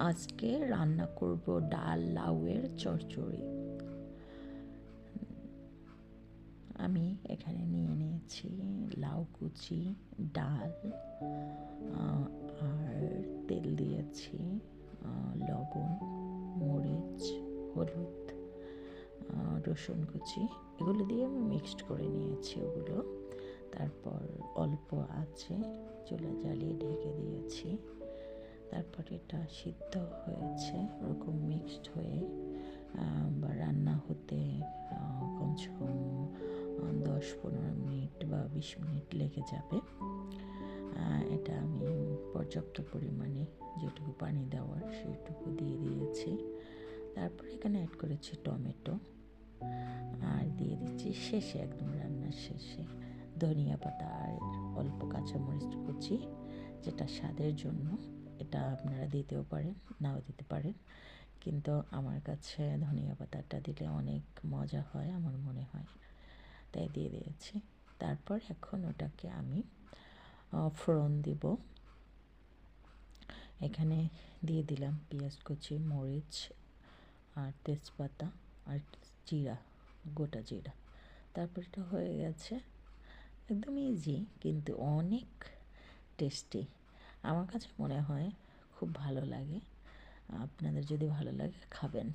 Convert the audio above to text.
আজকে রান্না করব ডাল লাউয়ের চচ্চড়ি। আমি এখানে নিয়ে নিয়েছি লাউ কুচি, ডাল, আর তেল দিয়েছি, লবণ, মরিচ, হলুদ, রসুন কুচি, এগুলো দিয়ে আমি মিক্সড করে নিয়েছি ওগুলো। তারপর অল্প আছে চুলা জ্বালিয়ে ঢেকে দিয়েছি। তারপর এটা সিদ্ধ হয়েছে, ওরকম মিক্সড হয়ে বা রান্না হতে কমসে কম 10-15 মিনিট বা 20 মিনিট লেগে যাবে। এটা আমি পর্যাপ্ত পরিমাণে যেটুকু পানি দেওয়ার সেটুকু দিয়ে দিয়েছি। তারপর এখানে অ্যাড করেছি টমেটো, আর দিয়ে দিচ্ছি শেষে, একদম রান্নার শেষে, ধনিয়া পাতা আর অল্প কাঁচামরিচ কুচি, যেটা স্বাদের জন্য। এটা আপনারা দিতেও পারেন, নাও দিতে পারেন, কিন্তু আমার কাছে ধনিয়া পাতাটা দিলে অনেক মজা হয় আমার মনে হয়, তাই দিয়ে দিয়েছি। তারপর এখন ওটাকে আমি ফোড়ন দিব। এখানে দিয়ে দিলাম পেঁয়াজ কুচি, মরিচ আর তেজপাতা আর জিরা, গোটা জিরা। তারপর এটা হয়ে গেছে। একদম ইজি কিন্তু অনেক টেস্টি। আমার কাছে মনে হয় খুব ভালো লাগে। আপনাদের যদি ভালো লাগে খাবেন।